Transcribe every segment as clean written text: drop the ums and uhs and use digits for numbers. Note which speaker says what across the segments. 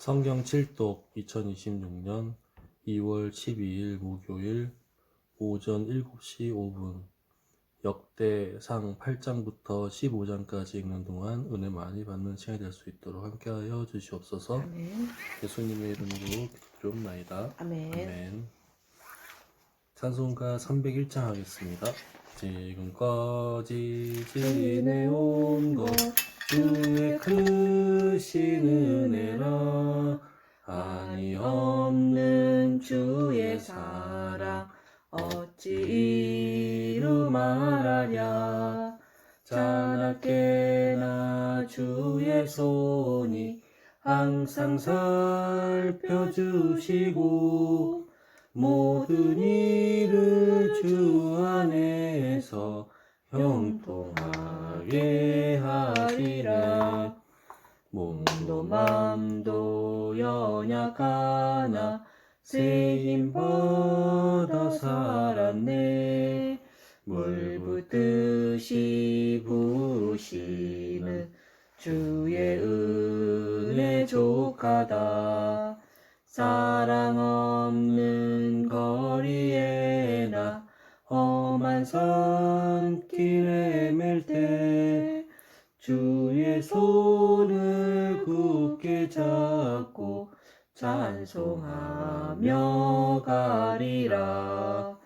Speaker 1: 성경 7독 2026년 2월 12일 목요일 오전 7시 5분 역대상 8장부터 15장까지 읽는 동안 은혜 많이 받는 시간이 될 수 있도록 함께하여 주시옵소서.
Speaker 2: 아멘.
Speaker 1: 예수님의 이름으로 기도드리옵나이다.
Speaker 2: 아멘.
Speaker 1: 아멘. 찬송가 301장 하겠습니다. 지금까지 지내온 것 주의 크신 은혜라 한이 없는 주의 사랑 어찌 이루 말하랴. 자나깨나 주의 손이 항상 살펴주시고 모든 일을 주 안에서 형통하게 하리라. 몸도 맘도 연약하나 새 힘 받아 살았네. 물 붓듯이 부으시는 주의 은혜 족하다. 사랑 없는 거리에 나 험한 산길 헤맬 때 주의 손을 굳게 잡고 찬송하며 가리라.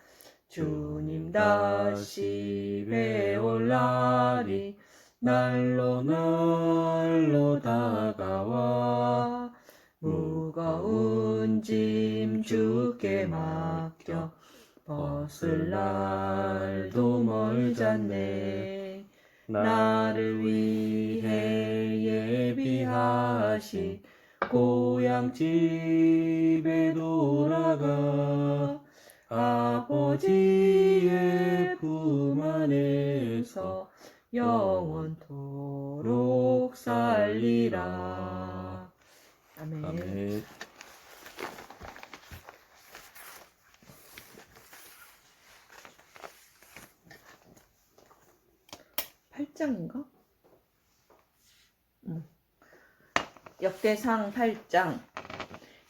Speaker 1: 주님 다시 배올 날이 날로 날로 다가와 무거운 짐 주께 맡겨 벗을 날도 멀잖네. 나를 위해 예비하신 고향 집에 돌아가 아버지의 품 안에서 영원토록 살리라. 아멘. 아멘.
Speaker 2: (8장인가) 역대상 8장.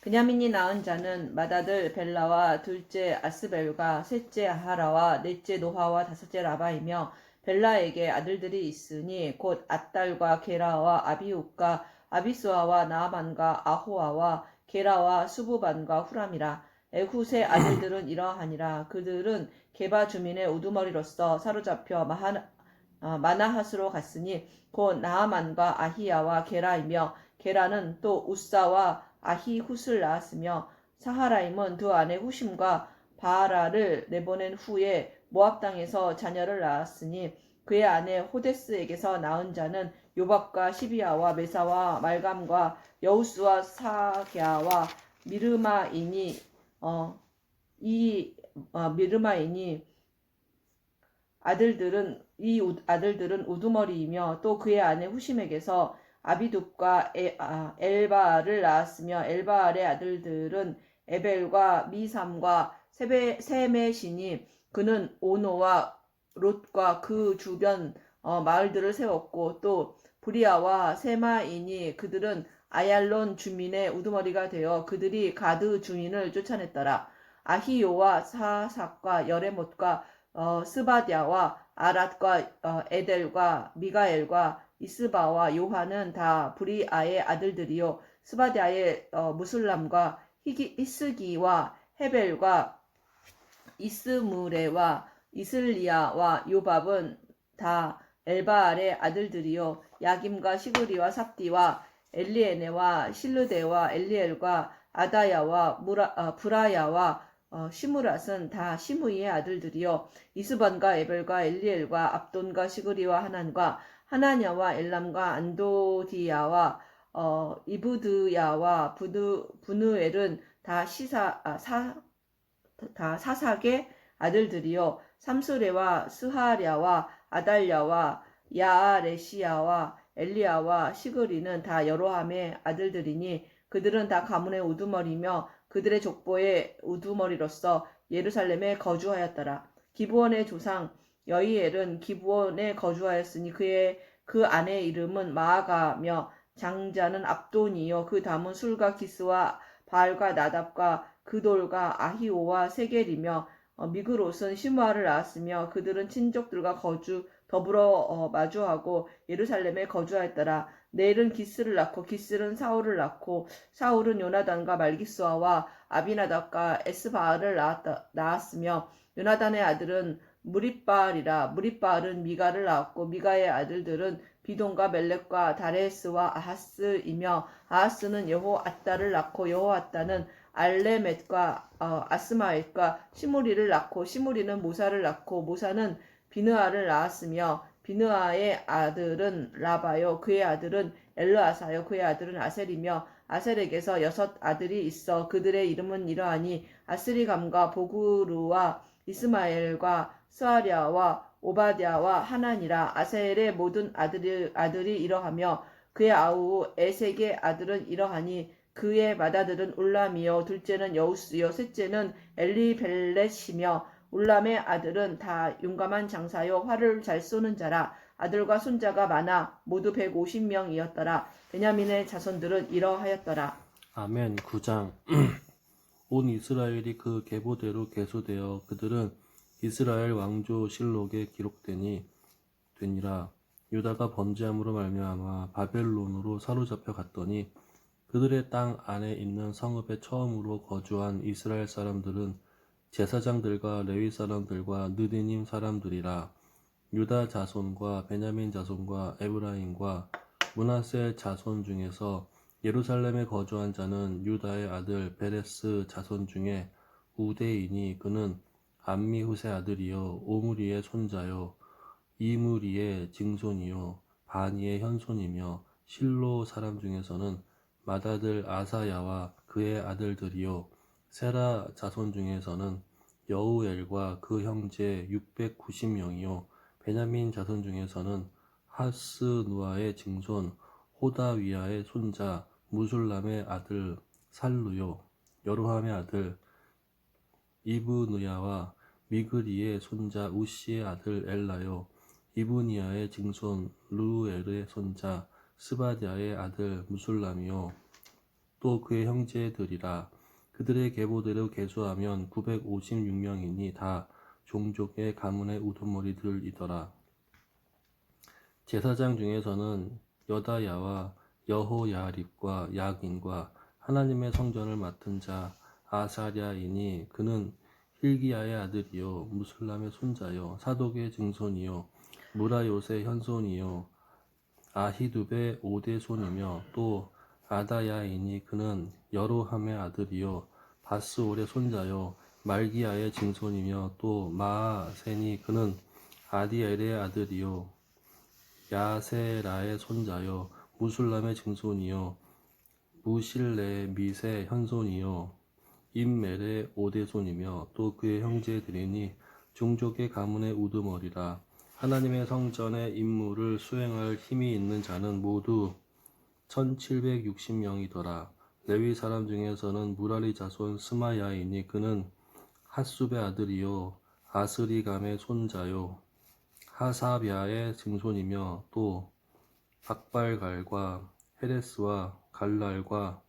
Speaker 2: 베냐민이 낳은 자는 맏아들 벨라와 둘째 아스벨과 셋째 하라와 넷째 노하와 다섯째 라바이며 벨라에게 아들들이 있으니 곧 앗달과 게라와 아비웃과 아비스와와 나아만과 아호아와 게라와 수부반과 후람이라. 에훗의 아들들은 이러하니라. 그들은 게바 주민의 우두머리로서 사로잡혀 마나핫으로 갔으니 곧 나아만과 아히야와 게라이며 게라는 또 우사와 아히훗을 낳았으며 사하라임은 두 아내 후심과 바하라를 내보낸 후에 모압 땅에서 자녀를 낳았으니 그의 아내 호데스에게서 낳은 자는 요밥과 시비아와 메사와 말감과 여우스와 사갸와 미르마이니 미르마이니 아들들은 우두머리이며 또 그의 아내 후심에게서 아비둡과 엘바를 낳았으며 엘바알의 아들들은 에벨과 미삼과 세메시니 그는 오노와 롯과 그 주변 마을들을 세웠고 또 브리아와 세마이니 그들은 아얄론 주민의 우두머리가 되어 그들이 가드 주민을 쫓아냈더라. 아히요와 사삭과 여레못과 스바디아와 아랏과 에델과 미가엘과 이스바와 요한은 다 브리아의 아들들이요 스바디아의 무술람과 히스기와 헤벨과 이스무레와 이슬리아와 요밥은 다 엘바알의 아들들이요 야김과 시그리와 삽디와 엘리에네와 실르데와 엘리엘과 아다야와 브라야와 시무랏은 다 시므이의 아들들이요 이스반과 에벨과 엘리엘과 압돈과 시그리와 하난과 하나냐와 엘람과 안도디야와 이브드야와 부누엘은 다 사삭의 아들들이요 삼스레와 스하랴와 아달랴와 야아레시야와 엘리야와 시그리는 다 여로함의 아들들이니 그들은 다 가문의 우두머리며 그들의 족보의 우두머리로서 예루살렘에 거주하였더라. 기브온의 조상 여이엘은 기브온에 거주하였으니 그 아내의 이름은 마아가며 장자는 압돈이요 그 다음은 술과 기스와 바알과 나답과 그돌과 아히오와 세겔이며 미그롯은 시므아를 낳았으며 그들은 친족들과 더불어 마주하고 예루살렘에 거주하였더라. 넬은 기스를 낳고 기스는 사울을 낳고 사울은 요나단과 말기수아와 아비나답과 에스바알을 낳았으며 요나단의 아들은 무립바알이라. 무립바알은 미가를 낳았고 미가의 아들들은 비돈과 멜렉과 다레스와 아하스이며 아하스는 여호아따를 낳고 여호아따는 알레멧과 아스마웻과 시므리를 낳고 시므리는 모사를 낳고 모사는 비느아를 낳았으며 비느아의 아들은 라바요 그의 아들은 엘르아사요 그의 아들은 아셀이며 아셀에게서 6 아들이 있어 그들의 이름은 이러하니 아스리감과 보그루와 이스마엘과 스아랴와 오바댜와 하나니라. 아셀의 모든 아들이 이러하며 그의 아우 에색의 아들은 이러하니 그의 맏아들은 울람이요 둘째는 여우스요 셋째는 엘리벨렛이며 울람의 아들은 다 용감한 장사요 활을 잘 쏘는 자라. 아들과 손자가 많아 모두 150명이었더라. 베냐민의 자손들은 이러하였더라.
Speaker 1: 아멘. 9장. 온 이스라엘이 그 계보대로 계수되어 그들은 이스라엘 왕조 실록에 되니라. 유다가 번제함으로 말미암아 바벨론으로 사로잡혀 갔더니 그들의 땅 안에 있는 성읍에 처음으로 거주한 이스라엘 사람들은 제사장들과 레위 사람들과 느디님 사람들이라. 유다 자손과 베냐민 자손과 에브라임과 므낫세 자손 중에서 예루살렘에 거주한 자는 유다의 아들 베레스 자손 중에 우대이니 그는 암미후세 아들이요 오므리의 손자요 이므리의 증손이요 바니의 현손이며 실로 사람 중에서는 맏아들 아사야와 그의 아들들이요 세라 자손 중에서는 여우엘과 그 형제 690명이요 베냐민 자손 중에서는 하스누아의 증손 호다위아의 손자 무술람의 아들 살루요 여로함의 아들 이브느야와 미그리의 손자 우시의 아들 엘라요 이브니야의 증손 루엘의 손자 스바디아의 아들 무술람이요 또 그의 형제들이라. 그들의 계보대로 계수하면 956명이니 다 종족의 가문의 우두머리들이더라. 제사장 중에서는 여다야와 여호야립과 야긴과 하나님의 성전을 맡은 자 아사랴이니 그는 힐기야의 아들이요 무술람의 손자요 사독의 증손이요 무라요의 현손이요 아히두베 오대손이며 또 아다야이니 그는 여로함의 아들이요 바스올의 손자요 말기야의 증손이며 또 마아센이 그는 아디엘의 아들이요 야세라의 손자요 무술람의 증손이요 무실레 미세 현손이요 임멜의 오대손이며 또 그의 형제들이니 종족의 가문의 우두머리라. 하나님의 성전의 임무를 수행할 힘이 있는 자는 모두 1760명이더라. 레위 사람 중에서는 무라리 자손 스마야이니 그는 핫숲의 아들이요 아스리감의 손자요 하사비아의 증손이며 또 박발갈과 헤레스와 갈랄과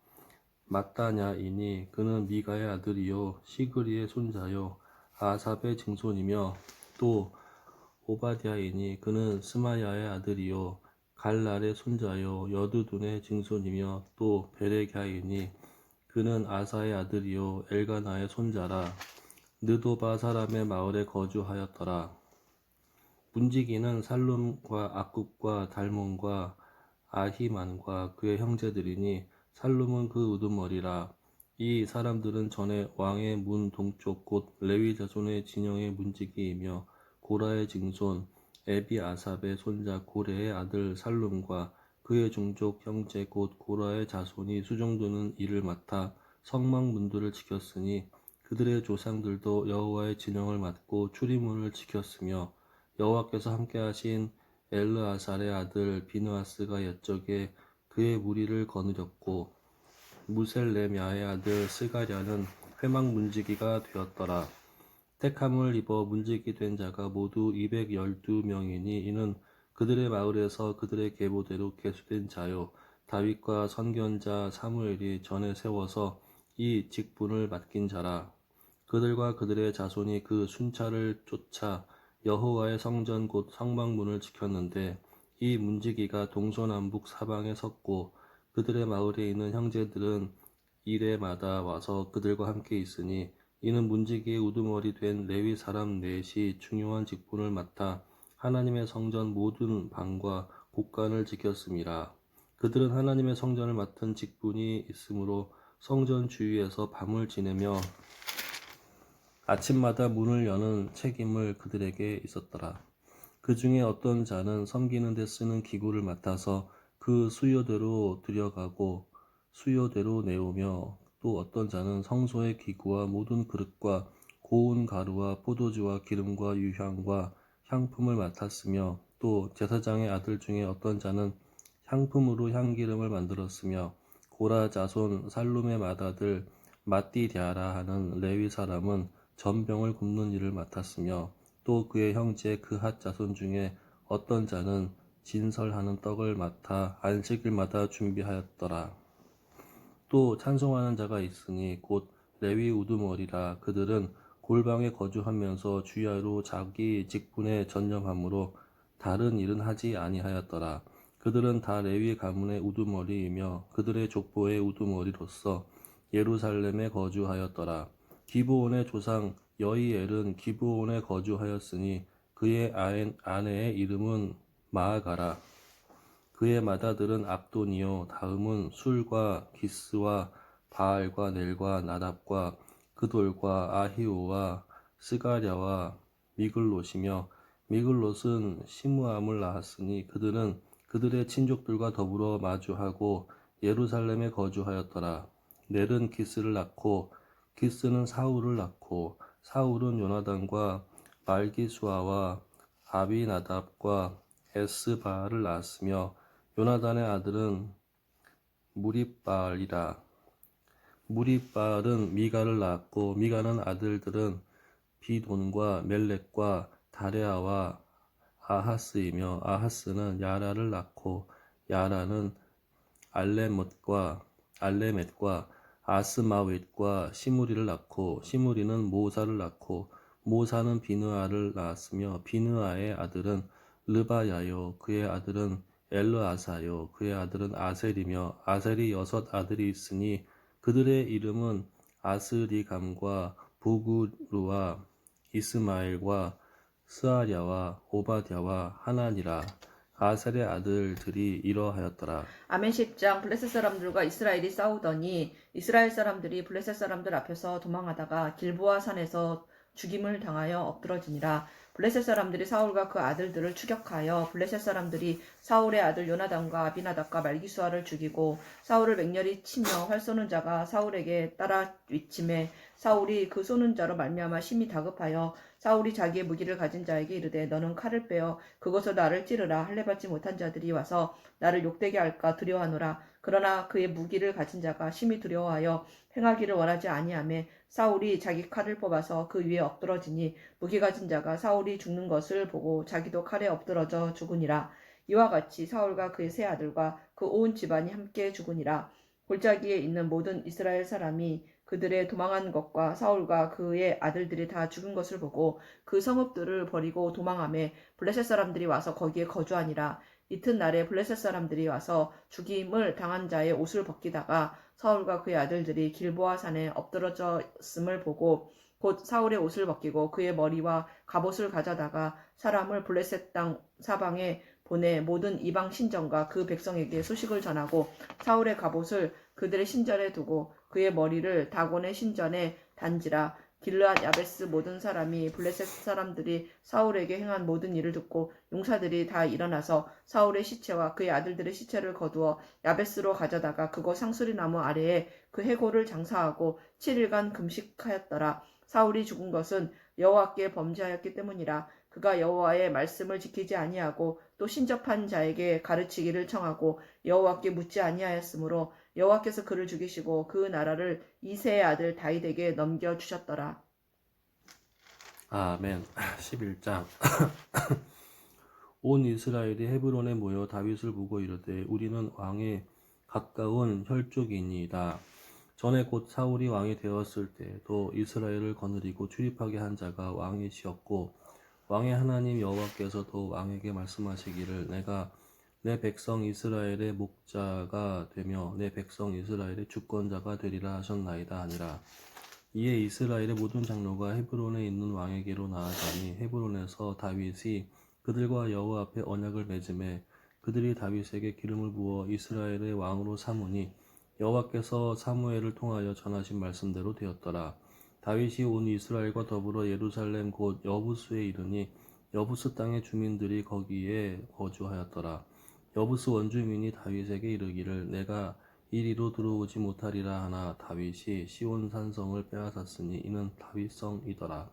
Speaker 1: 마따냐이니 그는 미가의 아들이요 시그리의 손자요 아삽의 증손이며 또 오바댜이니 그는 스마야의 아들이요 갈랄의 손자요 여두둔의 증손이며 또 베레갸이니 그는 아사의 아들이요 엘가나의 손자라. 느도바 사람의 마을에 거주하였더라. 문지기는 살룸과 악굽과 달몬과 아히만과 그의 형제들이니 살룸은 그 우두머리라. 이 사람들은 전에 왕의 문 동쪽 곧 레위 자손의 진영의 문지기이며 고라의 증손 에비아삽의 손자 고레의 아들 살룸과 그의 종족 형제 곧 고라의 자손이 수종드는 일을 맡아 성막문들을 지켰으니 그들의 조상들도 여호와의 진영을 맡고 출입문을 지켰으며 여호와께서 함께하신 엘르아살의 아들 비느하스가 옛적에 그의 무리를 거느렸고 무셀레미아의 아들 스가랴는 회막 문지기가 되었더라. 택함을 입어 문지기 된 자가 모두 212명이니 이는 그들의 마을에서 그들의 계보대로 계수된 자요 다윗과 선견자 사무엘이 전에 세워서 이 직분을 맡긴 자라. 그들과 그들의 자손이 그 순찰을 쫓아 여호와의 성전 곧 성막문을 지켰는데 이 문지기가 동서남북 사방에 섰고 그들의 마을에 있는 형제들은 이레마다 와서 그들과 함께 있으니 이는 문지기의 우두머리 된 레위 사람 넷이 중요한 직분을 맡아 하나님의 성전 모든 방과 곳간을 지켰음이라. 그들은 하나님의 성전을 맡은 직분이 있으므로 성전 주위에서 밤을 지내며 아침마다 문을 여는 책임을 그들에게 있었더라. 그 중에 어떤 자는 섬기는 데 쓰는 기구를 맡아서 그 수요대로 들여가고 수요대로 내오며 또 어떤 자는 성소의 기구와 모든 그릇과 고운 가루와 포도주와 기름과 유향과 향품을 맡았으며 또 제사장의 아들 중에 어떤 자는 향품으로 향기름을 만들었으며 고라 자손 살룸의 맏아들 마띠랴라 하는 레위 사람은 전병을 굽는 일을 맡았으며 또 그의 형제 그핫 자손 중에 어떤 자는 진설하는 떡을 맡아 안식일마다 준비하였더라. 또 찬송하는 자가 있으니 곧 레위 우두머리라. 그들은 골방에 거주하면서 주야로 자기 직분에 전념하므로 다른 일은 하지 아니하였더라. 그들은 다 레위 가문의 우두머리이며 그들의 족보의 우두머리로서 예루살렘에 거주하였더라. 기브온의 조상 여이엘은 기브온에 거주하였으니 그의 아내의 이름은 마아가라. 그의 맏아들은 압돈이요 다음은 술과 기스와 바알과 넬과 나답과 그돌과 아히오와 스가랴와 미글롯이며 미글롯은 시므암을 낳았으니 그들은 그들의 친족들과 더불어 마주하고 예루살렘에 거주하였더라. 넬은 기스를 낳고 기스는 사울을 낳고 사울은 요나단과 말기수아와 아비나답과 에스바를 낳았으며 요나단의 아들은 무리바알이라. 무리바알은 미가를 낳았고 미가는 아들들은 비돈과 멜렉과 다레아와 아하스이며 아하스는 야라를 낳고 야라는 알레멧과 아스마웻과 시므리를 낳고 시므리는 모사를 낳고 모사는 비느아를 낳았으며 비느아의 아들은 르바야요 그의 아들은 엘르아사요 그의 아들은 아셀이며 아셀이 6 아들이 있으니 그들의 이름은 아스리감과 부구루와 이스마엘과 스아랴와 오바댜와 하나니라. 아셀의 아들들이 이러하였더라.
Speaker 2: 아멘. 10장. 블레셋 사람들과 이스라엘이 싸우더니 이스라엘 사람들이 블레셋 사람들 앞에서 도망하다가 길보아 산에서 죽임을 당하여 엎드러지니라. 블레셋 사람들이 사울과 그 아들들을 추격하여 블레셋 사람들이 사울의 아들 요나단과 아비나답과 말기수아를 죽이고 사울을 맹렬히 치며 활 쏘는 자가 사울에게 따라 위침해 사울이 그 쏘는 자로 말미암아 심히 다급하여 사울이 자기의 무기를 가진 자에게 이르되 너는 칼을 빼어 그것으로 나를 찌르라. 할례 받지 못한 자들이 와서 나를 욕되게 할까 두려워하노라. 그러나 그의 무기를 가진 자가 심히 두려워하여 행하기를 원하지 아니하매 사울이 자기 칼을 뽑아서 그 위에 엎드러지니 무기 가진 자가 사울이 죽는 것을 보고 자기도 칼에 엎드러져 죽으니라. 이와 같이 사울과 그의 세 아들과 그 온 집안이 함께 죽으니라. 골짜기에 있는 모든 이스라엘 사람이 그들의 도망한 것과 사울과 그의 아들들이 다 죽은 것을 보고 그 성읍들을 버리고 도망하매 블레셋 사람들이 와서 거기에 거주하니라. 이튿날에 블레셋 사람들이 와서 죽임을 당한 자의 옷을 벗기다가 사울과 그의 아들들이 길보아 산에 엎드러졌음을 보고 곧 사울의 옷을 벗기고 그의 머리와 갑옷을 가져다가 사람을 블레셋 땅 사방에 보내 모든 이방 신전과 그 백성에게 소식을 전하고 사울의 갑옷을 그들의 신전에 두고 그의 머리를 다곤의 신전에 단지라. 길르앗 야베스 모든 사람이 블레셋 사람들이 사울에게 행한 모든 일을 듣고 용사들이 다 일어나서 사울의 시체와 그의 아들들의 시체를 거두어 야베스로 가져다가 그곳 상수리 나무 아래에 그 해골을 장사하고 7일간 금식하였더라. 사울이 죽은 것은 여호와께 범죄하였기 때문이라. 그가 여호와의 말씀을 지키지 아니하고 또 신접한 자에게 가르치기를 청하고 여호와께 묻지 아니하였으므로 여호와께서 그를 죽이시고 그 나라를 이새의 아들 다윗에게 넘겨주셨더라.
Speaker 1: 아멘. 11장. 온 이스라엘이 헤브론에 모여 다윗을 보고 이르되 우리는 왕의 가까운 혈족이니이다. 전에 곧 사울이 왕이 되었을 때에도 이스라엘을 거느리고 출입하게 한 자가 왕이시었고 왕의 하나님 여호와께서도 왕에게 말씀하시기를 내가 내 백성 이스라엘의 목자가 되며 내 백성 이스라엘의 주권자가 되리라 하셨나이다 하니라. 이에 이스라엘의 모든 장로가 헤브론에 있는 왕에게로 나아가니 헤브론에서 다윗이 그들과 여호와 앞에 언약을 맺음에 그들이 다윗에게 기름을 부어 이스라엘의 왕으로 삼으니 여호와께서 사무엘을 통하여 전하신 말씀대로 되었더라. 다윗이 온 이스라엘과 더불어 예루살렘 곧 여부스에 이르니 여부스 땅의 주민들이 거기에 거주하였더라. 여부스 원주민이 다윗에게 이르기를 내가 이리로 들어오지 못하리라 하나 다윗이 시온 산성을 빼앗았으니 이는 다윗성이더라.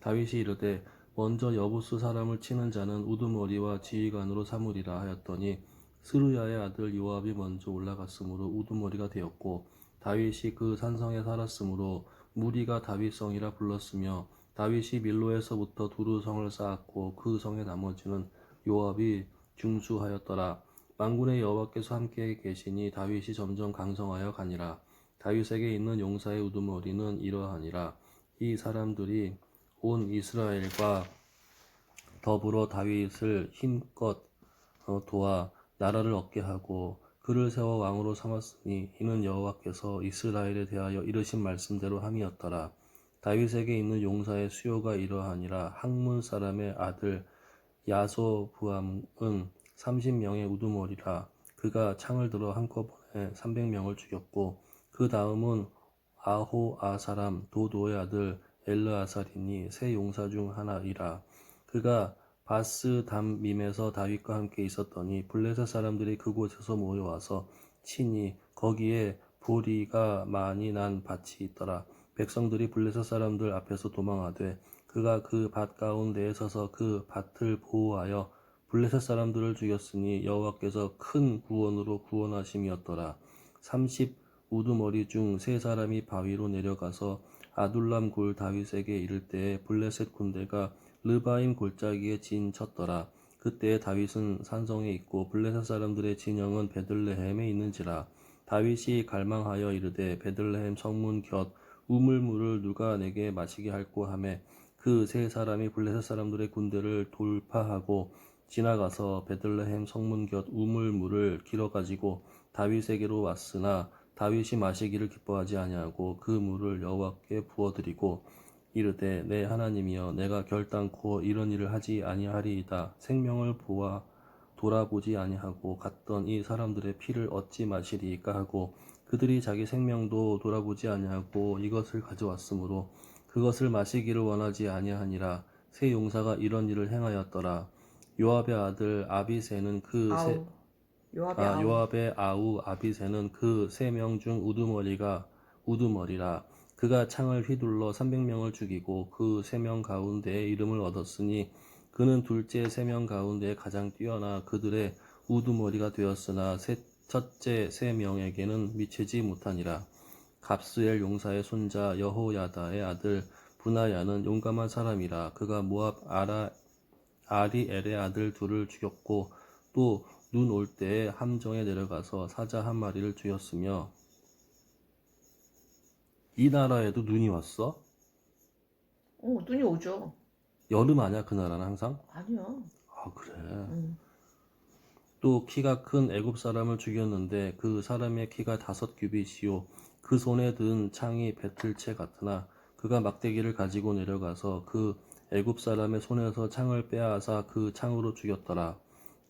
Speaker 1: 다윗이 이르되 먼저 여부스 사람을 치는 자는 우두머리와 지휘관으로 삼으리라 하였더니 스루야의 아들 요압이 먼저 올라갔으므로 우두머리가 되었고 다윗이 그 산성에 살았으므로 무리가 다윗성이라 불렀으며 다윗이 밀로에서부터 두루 성을 쌓았고 그 성의 나머지는 요압이 중수하였더라. 만군의 여호와께서 함께 계시니 다윗이 점점 강성하여 가니라. 다윗에게 있는 용사의 우두머리는 이러하니라. 이 사람들이 온 이스라엘과 더불어 다윗을 힘껏 도와 나라를 얻게 하고 그를 세워 왕으로 삼았으니 이는 여호와께서 이스라엘에 대하여 이르신 말씀대로 함이었더라. 다윗에게 있는 용사의 수요가 이러하니라. 학문 사람의 아들 야소부암은 30명의 우두머리라. 그가 창을 들어 한꺼번에 300명을 죽였고 그 다음은 아호아 사람 도도의 아들 엘르아살이니 세 용사 중 하나이라. 그가 바스 담밈에서 다윗과 함께 있었더니 블레셋 사람들이 그곳에서 모여와서 치니 거기에 보리가 많이 난 밭이 있더라. 백성들이 블레셋 사람들 앞에서 도망하되 그가 그 밭 가운데에 서서 그 밭을 보호하여 블레셋 사람들을 죽였으니 여호와께서 큰 구원으로 구원하심이었더라. 30 우두머리 중 세 사람이 바위로 내려가서 아둘람 골 다윗에게 이를 때에 블레셋 군대가 르바임 골짜기에 진쳤더라. 그때 다윗은 산성에 있고 블레셋 사람들의 진영은 베들레헴에 있는지라. 다윗이 갈망하여 이르되 베들레헴 성문 곁 우물물을 누가 내게 마시게 할꼬 하매 그 세 사람이 블레셋 사람들의 군대를 돌파하고 지나가서 베들레헴 성문 곁 우물물을 길어가지고 다윗에게로 왔으나 다윗이 마시기를 기뻐하지 아니하고 그 물을 여호와께 부어드리고 이르되 내 하나님이여 내가 결단코 이런 일을 하지 아니하리이다. 생명을 보아 돌아보지 아니하고 갔던 이 사람들의 피를 얻지 마시리이까 하고 그들이 자기 생명도 돌아보지 아니하고 이것을 가져왔으므로 그것을 마시기를 원하지 아니하니라. 세 용사가 이런 일을 행하였더라. 요압의 아들 아비새는
Speaker 2: 아우.
Speaker 1: 요압의 아우 아비새는 그 3명 중 우두머리라. 그가 창을 휘둘러 300명을 죽이고 그 3명 가운데에 이름을 얻었으니 그는 둘째 3명 가운데 가장 뛰어나 그들의 우두머리가 되었으나 첫째 3명에게는 미치지 못하니라. 갑스엘 용사의 손자 여호야다의 아들 분하야는 용감한 사람이라. 그가 모압 아리엘의 아들 둘을 죽였고 또 눈 올 때에 함정에 내려가서 사자 한 마리를 죽였으며 이 나라에도 눈이 왔어?
Speaker 2: 눈이 오죠.
Speaker 1: 여름 아니야 그 나라는 항상?
Speaker 2: 아니야.
Speaker 1: 아 그래. 또 키가 큰 애굽 사람을 죽였는데 그 사람의 키가 5규빗이요 그 손에 든 창이 배틀채 같으나 그가 막대기를 가지고 내려가서 그 애굽 사람의 손에서 창을 빼앗아 그 창으로 죽였더라.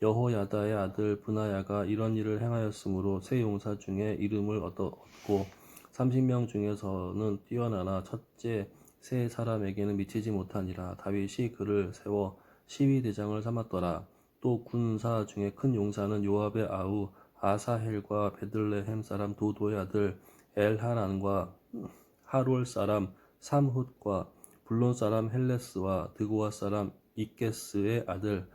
Speaker 1: 여호야다의 아들 브나야가 이런 일을 행하였으므로 세 용사 중에 이름을 얻고 30명 중에서는 뛰어나나 첫째 세 사람에게는 미치지 못하니라. 다윗이 그를 세워 시위대장을 삼았더라. 또 군사 중에 큰 용사는 요압의 아우 아사헬과 베들레헴 사람 도도의 아들 엘하난과 하롤 사람 삼훗과 블론 사람 헬레스와 드고아 사람 이게스의 아들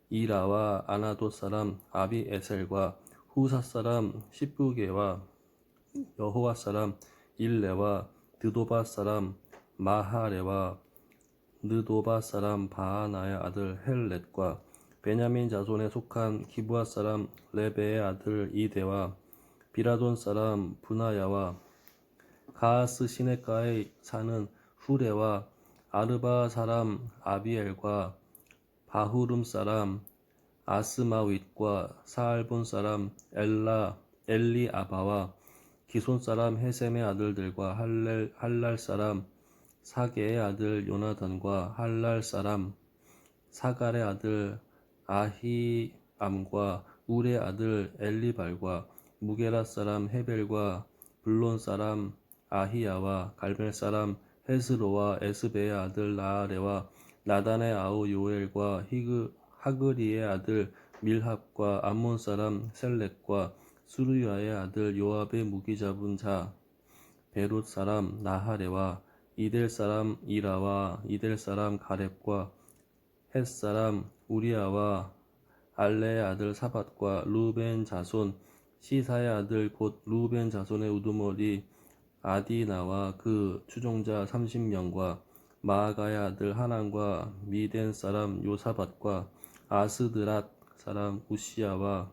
Speaker 1: 이라와 아나돗 사람 아비에셀과 후사 사람 시브게와 여호와 사람 일레와 드도바 사람 마하레와 느도바 사람 바하나의 아들 헬렛과 베냐민 자손에 속한 기브아 사람 레베의 아들 이데와 비라돈 사람 분하야와 가하스 시내가에 사는 후레와 아르바 사람 아비엘과 바후름 사람 아스마윗과 사알본 사람 엘리아바와 기손 사람 헤셈의 아들들과 할랄 사람 사게의 아들 요나단과 할랄 사람 사갈의 아들 아히암과 울의 아들 엘리발과 무게라 사람 헤벨과 블론 사람 아히야와 갈멜 사람 헤스로와 에스베의 아들 나아레와 나단의 아우 요엘과 하그리의 아들 밀합과 암몬 사람 셀렉과 수르야의 아들 요압의 무기 잡은 자 베롯 사람 나하레와 이델 사람 이라와 이델 사람 가렙과 헷 사람 우리아와 알레의 아들 사밧과 루벤 자손 시사의 아들 곧 루벤 자손의 우두머리 아디나와 그 추종자 30명과 마아가의 아들 하난과 미덴 사람 요사밧과 아스드랏 사람 우시야와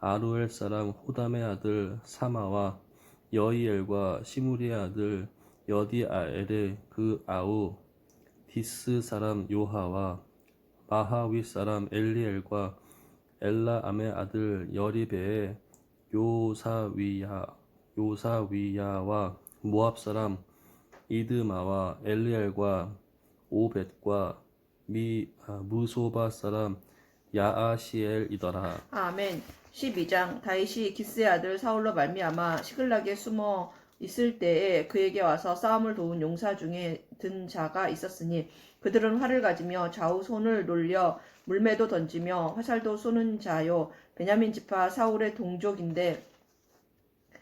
Speaker 1: 아루엘 사람 호담의 아들 사마와 여이엘과 시무리의 아들 여디아엘의 그 아우 디스 사람 요하와 마하윗 사람 엘리엘과 엘라암의 아들 여리베의 요사위야와 모압 사람 이드마와 엘리엘과 오벳과 무소바 사람 야아시엘이더라.
Speaker 2: 아멘. 12장 다윗이 기스의 아들 사울로 말미암아 시글락에 숨어 있을 때에 그에게 와서 싸움을 도운 용사 중에 든 자가 있었으니 그들은 활을 가지며 좌우 손을 놀려 물매도 던지며 화살도 쏘는 자요 베냐민 지파 사울의 동족인데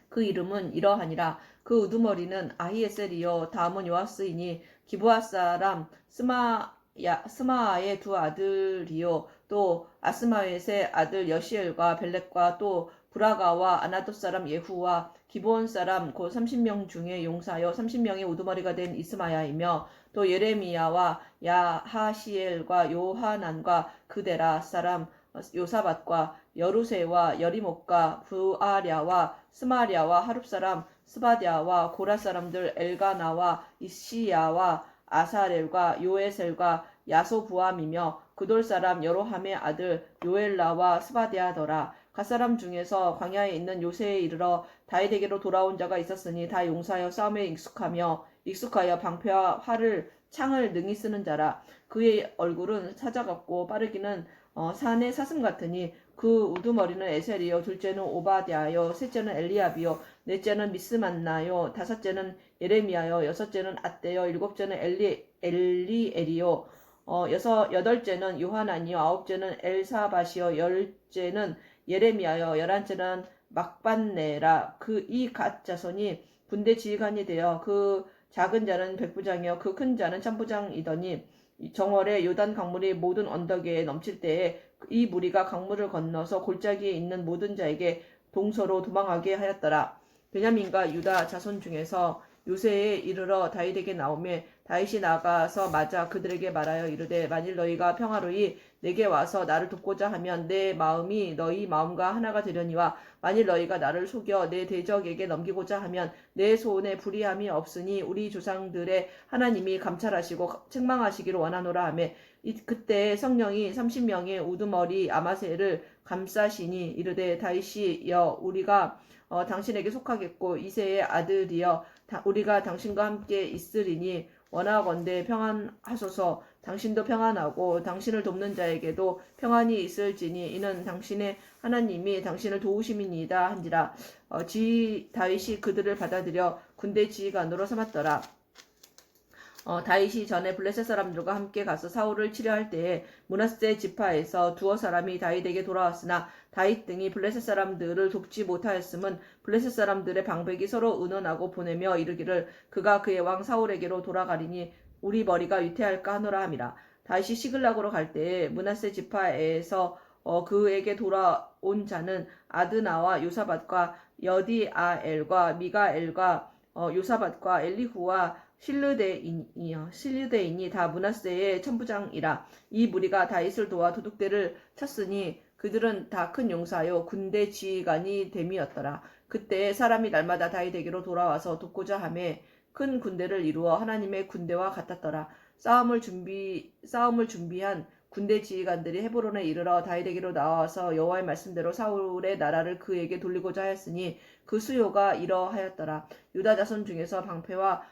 Speaker 2: 그 이름은 이러하니라. 그 우두머리는 아히에셀이요 다음은 요아스이니 기브아 사람 스마아의 두 아들이요 또 아스마웻의 아들 여시엘과 벨렉과 또 브라가와 아나돗 사람 예후와 기브온 사람 곧 30명 중에 용사여 30명의 우두머리가 된 이스마야이며 또 예레미야와 야하시엘과 요하난과 그데라 사람 요사밧과 여루세와 여리목과 부아랴와 스마랴와 하룹 사람 스바디아와 고라 사람들 엘가나와 이시야와 아사렐과 요에셀과 야소부암이며 그돌 사람 여로함의 아들 요엘라와 스바디아더라. 갓사람 중에서 광야에 있는 요새에 이르러 다윗에게로 돌아온 자가 있었으니 다 용사여 싸움에 익숙하여 방패와 활을 창을 능히 쓰는 자라. 그의 얼굴은 사자 같고 빠르기는 산의 사슴 같으니 그 우두머리는 에셀이요 둘째는 오바댜요 셋째는 엘리압이요 넷째는 미스만나요 다섯째는 예레미야요 여섯째는 앗대요 일곱째는 엘리엘이요 여덟째는 요하난이요 아홉째는 엘사밧이요 열째는 예레미야요 열한째는 막반네라. 그 이 갓 자손이 군대 지휘관이 되어 그 작은 자는 백부장이요 그 큰 자는 천부장이더니 정월에 요단 강물이 모든 언덕에 넘칠 때에 이 무리가 강물을 건너서 골짜기에 있는 모든 자에게 동서로 도망하게 하였더라. 베냐민과 유다 자손 중에서 요새에 이르러 다윗에게 나오매 다윗이 나가서 맞아 그들에게 말하여 이르되 만일 너희가 평화로이 내게 와서 나를 돕고자 하면 내 마음이 너희 마음과 하나가 되려니와 만일 너희가 나를 속여 내 대적에게 넘기고자 하면 내 손에 불의함이 없으니 우리 조상들의 하나님이 감찰하시고 책망하시기를 원하노라 하매 그때 성령이 30명의 우두머리 아마새를 감싸시니 이르되 다윗이여 우리가 당신에게 속하겠고 이새의 아들이여 우리가 당신과 함께 있으리니 원하건대 평안하소서. 당신도 평안하고 당신을 돕는 자에게도 평안이 있을지니 이는 당신의 하나님이 당신을 도우심이니이다 한지라. 다윗이 그들을 받아들여 군대 지휘관으로 삼았더라. 다윗이 전에 블레셋 사람들과 함께 가서 사울을 치려할 때에 므낫세 지파에서 두어 사람이 다윗에게 돌아왔으나 다윗 등이 블레셋 사람들을 돕지 못하였음은 블레셋 사람들의 방백이 서로 의논하고 보내며 이르기를 그가 그의 왕 사울에게로 돌아가리니 우리 머리가 위태할까 하노라 함이라. 다윗이 시글락으로 갈 때에 므낫세 지파에서 그에게 돌아온 자는 아드나와 요사밧과 여디아엘과 미가엘과 요사밧과 엘리후와 실르데인이 다 므낫세의 천부장이라. 이 무리가 다윗을 도와 도둑들을 쳤으니 그들은 다 큰 용사요 군대 지휘관이 됨이었더라. 그때 사람이 날마다 다윗에게로 돌아와서 돕고자 하매 큰 군대를 이루어 하나님의 군대와 같았더라. 싸움을 준비한 군대 지휘관들이 헤브론에 이르러 다윗에게로 나와서 여호와의 말씀대로 사울의 나라를 그에게 돌리고자 하였으니 그 수요가 이러하였더라. 유다 자손 중에서 방패와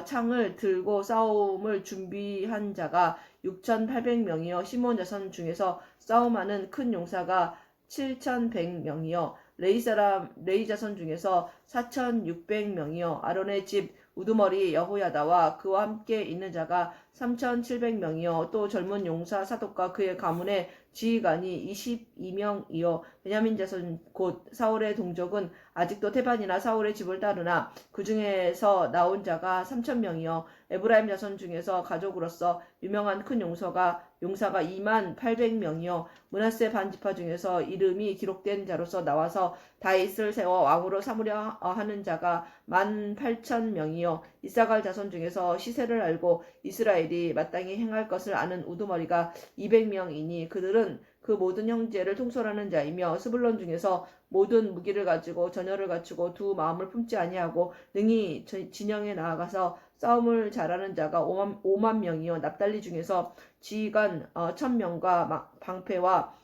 Speaker 2: 창을 들고 싸움을 준비한 자가 6,800명이요 시몬 자손 중에서 싸움하는 큰 용사가 7,100명이요 레이 자손 중에서 4,600명이요 아론의 집 우두머리 여호야다와 그와 함께 있는 자가 3,700명이요 또 젊은 용사 사독과 그의 가문의 지휘관이 22명이요 베냐민 자손 곧 사울의 동족은 아직도 태반이나 사울의 집을 따르나 그 중에서 나온 자가 3,000명이요 에브라임 자손 중에서 가족으로서 유명한 큰 용사가 28,000명이요 므낫세 반지파 중에서 이름이 기록된 자로서 나와서 다윗을 세워 왕으로 삼으려 하는 자가 18,000명이요 이사갈 자손 중에서 시세를 알고 이스라엘이 마땅히 행할 것을 아는 우두머리가 200명이니 그들은 그 모든 형제를 통솔하는 자이며 스불론 중에서 모든 무기를 가지고 전열을 갖추고 두 마음을 품지 아니하고 능히 진영에 나아가서 싸움을 잘하는 자가 5만 명이요 납달리 중에서 지휘관 1,000명과 방패와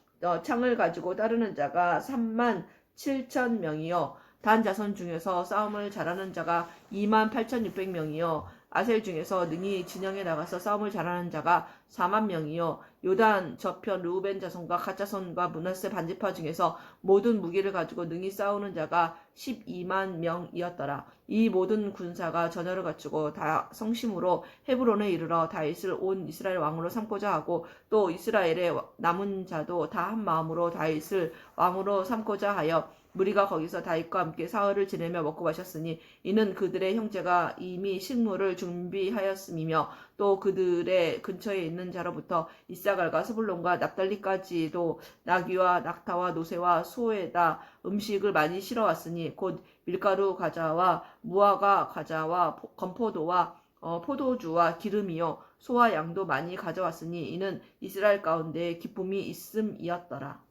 Speaker 2: 창을 가지고 따르는 자가 37,000명이요 단 자손 중에서 싸움을 잘하는 자가 28,600명이요 아셀 중에서 능히 진영에 나가서 싸움을 잘하는 자가 4만 명이요 요단 저편 르우벤 자손과 갓 자손과 므낫세 반지파 중에서 모든 무기를 가지고 능히 싸우는 자가 12만 명이었더라. 이 모든 군사가 전열을 갖추고 다 성심으로 헤브론에 이르러 다윗을 온 이스라엘 왕으로 삼고자 하고 또 이스라엘의 남은 자도 다 한 마음으로 다윗을 왕으로 삼고자 하여 무리가 거기서 다윗과 함께 사흘을 지내며 먹고 마셨으니 이는 그들의 형제가 이미 식물을 준비하였음이며 또 그들의 근처에 있는 자로부터 이사갈과 스불론과 납달리까지도 나귀와 낙타와 노새와 소에다 음식을 많이 실어왔으니 곧 밀가루 과자와 무화과 과자와 건포도와 포도주와 기름이요 소와 양도 많이 가져왔으니 이는 이스라엘 가운데 기쁨이 있음이었더라.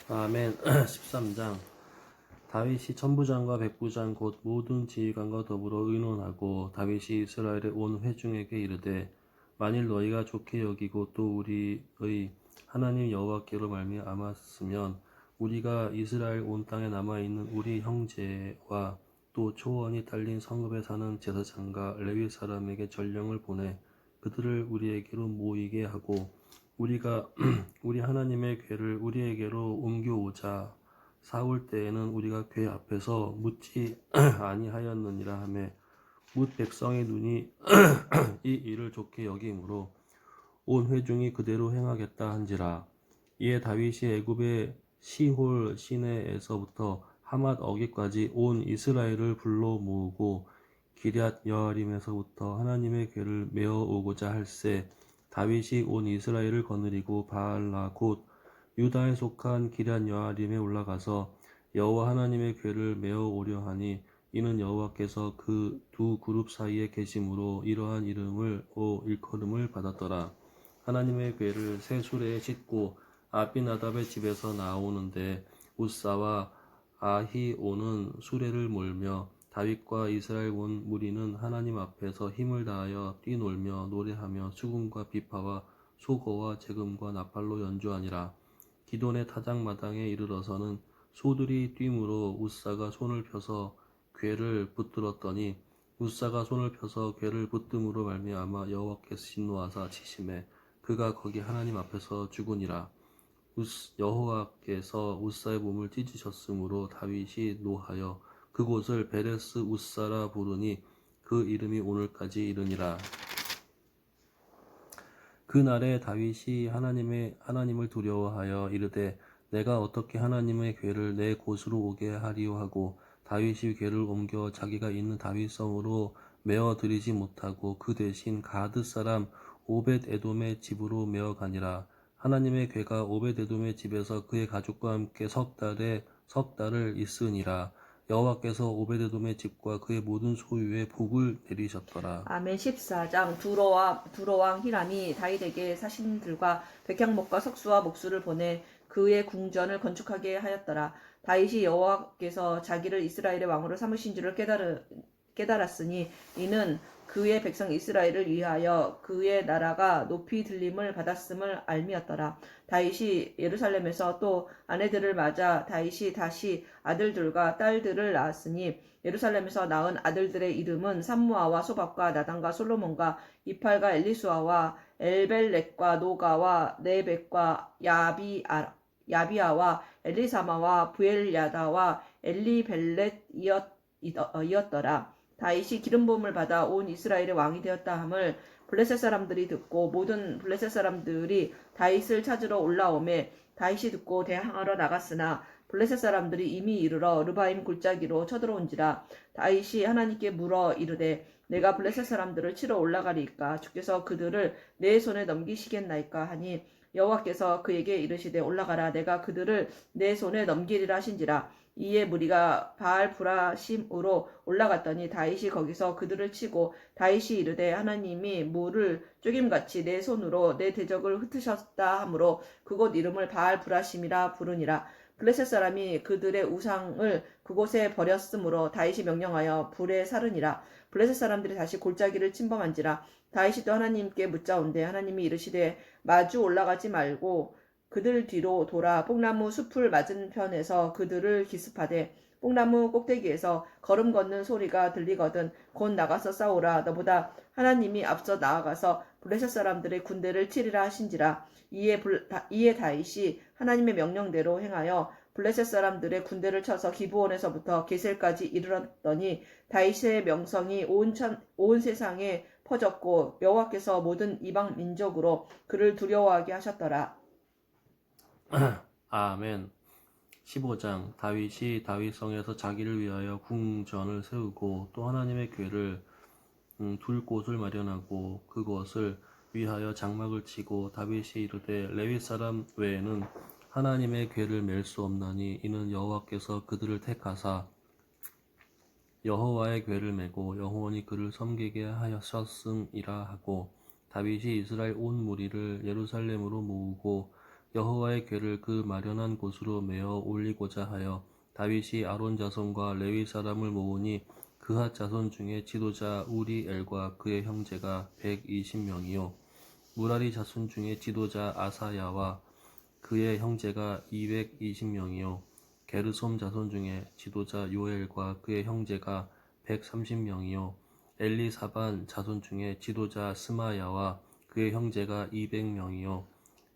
Speaker 1: 아멘. 13장. 다윗이 천부장과 백부장 곧 모든 지휘관과 더불어 의논하고 다윗이 이스라엘의 온 회중에게 이르되 만일 너희가 좋게 여기고 또 우리의 하나님 여호와께로 말미암았으면 우리가 이스라엘 온 땅에 남아있는 우리 형제와 또 초원이 딸린 성읍에 사는 제사장과 레위 사람에게 전령을 보내 그들을 우리에게로 모이게 하고 우리가 우리 하나님의 궤를 우리에게로 옮겨오자 사울 때에는 우리가 궤 앞에서 묻지 아니하였느니라 하매 뭇 백성의 눈이 이 일을 좋게 여김으로 온 회중이 그대로 행하겠다 한지라. 이에 다윗이 애굽의 시홀 시내에서부터 하맛 어기까지 온 이스라엘을 불러 모으고 기럇 여아림에서부터 하나님의 궤를 메어 오고자 할세 다윗이 온 이스라엘을 거느리고 바알라 곧 유다에 속한 기럇 여아림에 올라가서 여호와 하나님의 궤를 메어 오려 하니 이는 여호와께서 그 두 그룹 사이에 계심으로 이러한 일컬음을 받았더라. 하나님의 궤를 새 수레에 싣고 아비나답의 집에서 나오는데 우사와 아히오는 수레를 몰며 다윗과 이스라엘 온 무리는 하나님 앞에서 힘을 다하여 뛰놀며 노래하며 수금과 비파와 소거와 재금과 나팔로 연주하니라. 기돈의 타작마당에 이르러서는 소들이 뛰므로 우사가 손을 펴서 궤를 붙들었더니 우사가 손을 펴서 궤를 붙듦으로 말미암아 여호와께서 진노하사 치심에 그가 거기 하나님 앞에서 죽으니라. 여호와께서 우사의 몸을 찢으셨으므로 다윗이 노하여 그곳을 베레스 우사라 부르니 그 이름이 오늘까지 이르니라. 그날에 다윗이 하나님을 두려워하여 이르되 내가 어떻게 하나님의 궤를 내 곳으로 오게 하리요 하고 다윗이 궤를 옮겨 자기가 있는 다윗성으로 메어 들이지 못하고 그 대신 가드 사람 오벳 에돔의 집으로 메어 가니라. 하나님의 궤가 오벳 에돔의 집에서 그의 가족과 함께 석 달을 있으니라. 여호와께서 오벳 에돔의 집과 그의 모든 소유에 복을 내리셨더라.
Speaker 2: 아멘. 14장 두로왕 히람이 다윗에게 사신들과 백향목과 석수와 목수를 보내 그의 궁전을 건축하게 하였더라. 다윗이 여호와께서 자기를 이스라엘의 왕으로 삼으신 줄을 깨달았으니 이는 그의 백성 이스라엘을 위하여 그의 나라가 높이 들림을 받았음을 알미었더라. 다윗이 예루살렘에서 또 아내들을 맞아 다윗이 다시 아들들과 딸들을 낳았으니 예루살렘에서 낳은 아들들의 이름은 삼무아와 소박과 나단과 솔로몬과 이팔과 엘리수아와 엘벨렉과 노가와 네벡과 야비아와 엘리사마와 부엘야다와 엘리벨렛이었더라. 다윗이 기름 부음을 받아 온 이스라엘의 왕이 되었다 함을 블레셋 사람들이 듣고 모든 블레셋 사람들이 다윗을 찾으러 올라오매 다윗이 듣고 대항하러 나갔으나 블레셋 사람들이 이미 이르러 르바임 골짜기로 쳐들어온지라. 다윗이 하나님께 물어 이르되 내가 블레셋 사람들을 치러 올라가리이까 주께서 그들을 내 손에 넘기시겠나이까 하니 여호와께서 그에게 이르시되 올라가라 내가 그들을 내 손에 넘기리라 하신지라. 이에 무리가 바알 브라심으로 올라갔더니 다윗이 거기서 그들을 치고 다윗이 이르되 하나님이 물을 쪼김같이 내 손으로 내 대적을 흩으셨다 하므로 그곳 이름을 바알 브라심이라 부르니라. 블레셋 사람이 그들의 우상을 그곳에 버렸으므로 다윗이 명령하여 불에 사르니라. 블레셋 사람들이 다시 골짜기를 침범한지라. 다윗이 또 하나님께 묻자온대 하나님이 이르시되 마주 올라가지 말고 그들 뒤로 돌아 뽕나무 숲을 맞은편에서 그들을 기습하되 뽕나무 꼭대기에서 걸음 걷는 소리가 들리거든 곧 나가서 싸우라. 너보다 하나님이 앞서 나아가서 블레셋 사람들의 군대를 치리라 하신지라. 이에 다윗이 하나님의 명령대로 행하여 블레셋 사람들의 군대를 쳐서 기브온에서부터 게셀까지 이르렀더니 다윗의 명성이 온 세상에 퍼졌고 여호와께서 모든 이방 민족으로 그를 두려워하게 하셨더라.
Speaker 1: 아멘. 15장 다윗이 다윗성에서 자기를 위하여 궁전을 세우고 또 하나님의 궤를 둘 곳을 마련하고 그것을 위하여 장막을 치고 다윗이 이르되 레위 사람 외에는 하나님의 궤를 맬 수 없나니 이는 여호와께서 그들을 택하사 여호와의 궤를 메고 영원히 그를 섬기게 하셨음이라 하고 다윗이 이스라엘 온 무리를 예루살렘으로 모으고 여호와의 궤를 그 마련한 곳으로 메어 올리고자 하여 다윗이 아론 자손과 레위 사람을 모으니 그핫 자손 중에 지도자 우리엘과 그의 형제가 120명이요 무라리 자손 중에 지도자 아사야와 그의 형제가 220명이요 게르솜 자손 중에 지도자 요엘과 그의 형제가 130명이요 엘리사반 자손 중에 지도자 스마야와 그의 형제가 200명이요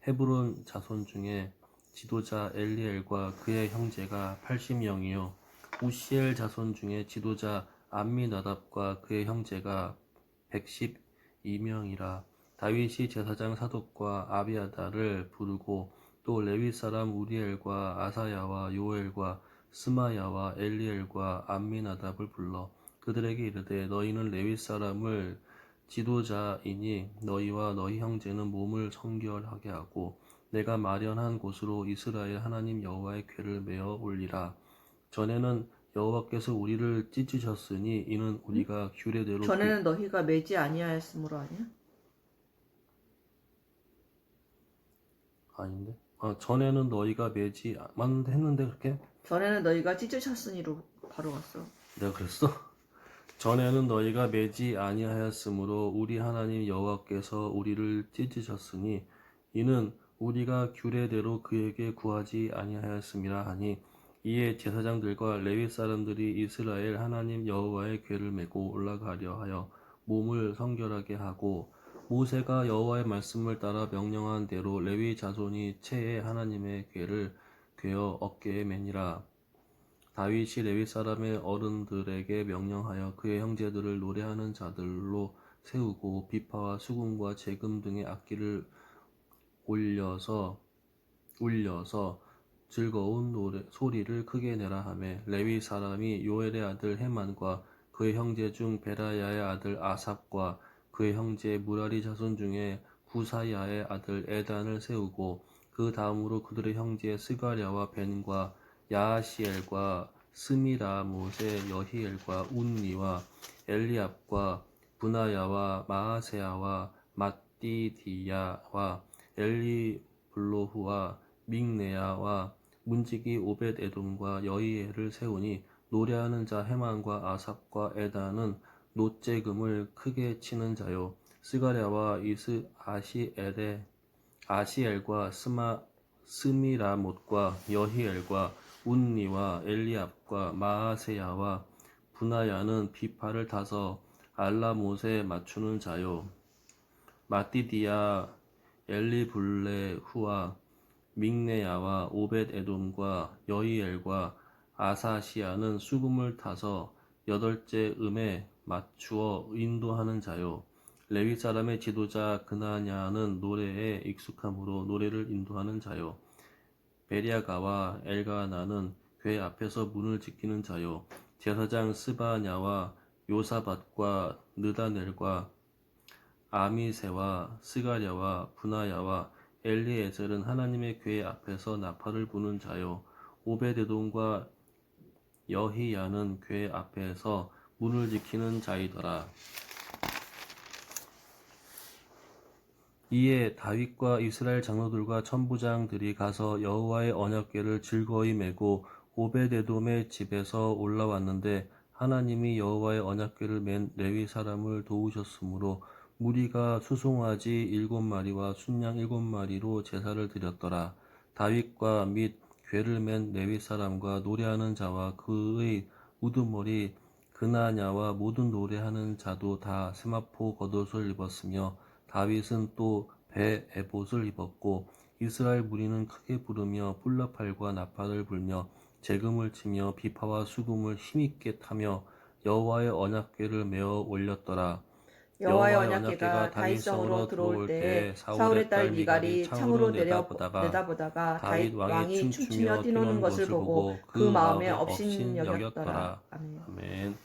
Speaker 1: 헤브론 자손 중에 지도자 엘리엘과 그의 형제가 80명이요 우시엘 자손 중에 지도자 암미나답과 그의 형제가 112명이라. 다윗이 제사장 사독과 아비아다를 부르고 또 레위 사람 우리엘과 아사야와 요엘과 스마야와 엘리엘과 암미나답을 불러 그들에게 이르되 너희는 레위 사람을 지도자이니 너희와 너희 형제는 몸을 성결하게 하고 내가 마련한 곳으로 이스라엘 하나님 여호와의 궤를 메어 올리라. 전에는 여호와께서 우리를 찢으셨으니 이는 우리가 규례대로
Speaker 2: 전에는 너희가 매지 아니하였으므로 아니야?
Speaker 1: 아닌데? 전에는 너희가 매지 맞는데 했는데 그렇게?
Speaker 2: 전에는 너희가 찢으셨으니로 바로 갔어.
Speaker 1: 내가 그랬어? 전에는 너희가 매지 아니하였으므로 우리 하나님 여호와께서 우리를 찢으셨으니 이는 우리가 규례대로 그에게 구하지 아니하였음이라 하니 이에 제사장들과 레위 사람들이 이스라엘 하나님 여호와의 궤를 메고 올라가려 하여 몸을 성결하게 하고 모세가 여호와의 말씀을 따라 명령한 대로 레위 자손이 채에 하나님의 궤를 꿰어 어깨에 매니라. 다윗이 레위 사람의 어른들에게 명령하여 그의 형제들을 노래하는 자들로 세우고 비파와 수금과 재금 등의 악기를 울려서 즐거운 소리를 크게 내라 하매 레위 사람이 요엘의 아들 헤만과 그의 형제 중 베라야의 아들 아삽과 그의 형제 무라리 자손 중에 구사야의 아들 에단을 세우고 그 다음으로 그들의 형제 스가랴와 벤과 야하시엘과 스미라못의 여히엘과 운니와 엘리압과 분하야와 마아세야와 mat디디야와 엘리블로후와 믹네야와 문지기 오벳 에돔과 여이엘을 세우니 노래하는 자 헤만과 아삽과 에단은 노재금을 크게 치는 자요. 스가랴와 아시엘과 스미라못과 여히엘과 운니와 엘리압과 마아세야와 분하야는 비파를 타서 알라못에 맞추는 자요. 마띠디야 엘리블레후와 믹네야와 오벳 에돔과 여이엘과 아사시아는 수금을 타서 여덟째 음에 맞추어 인도하는 자요. 레위 사람의 지도자 그나냐는 노래에 익숙함으로 노래를 인도하는 자요. 베리아가와 엘가나는 궤 앞에서 문을 지키는 자요. 제사장 스바냐와 요사밧과 느다넬과 아미세와 스가랴와 분하야와 엘리에셀은 하나님의 궤 앞에서 나팔을 부는 자요. 오베데돔과 여히야는 궤 앞에서 문을 지키는 자이더라. 이에 다윗과 이스라엘 장로들과 천부장들이 가서 여호와의 언약궤를 즐거이 메고 오베데돔의 집에서 올라왔는데 하나님이 여호와의 언약궤를 맨 레위 사람을 도우셨으므로 무리가 수송아지 7마리와 순양 7마리로 제사를 드렸더라. 다윗과 및 궤를 맨 레위 사람과 노래하는 자와 그의 우두머리 그나냐와 모든 노래하는 자도 다 세마포 겉옷을 입었으며 다윗은 또 배 에봇을 입었고 이스라엘 무리는 크게 부르며 뿔나팔과 나팔을 불며 재금을 치며 비파와 수금을 힘있게 타며 여호와의 언약궤를 메어 올렸더라.
Speaker 2: 여호와의 언약궤가 다윗성으로 들어올 때 사울의 딸 미갈이 창으로 내다보다가 다윗 왕이 춤추며 뛰노는 것을 보고 그 마음에 업신 여겼더라. 아멘.
Speaker 1: 아멘.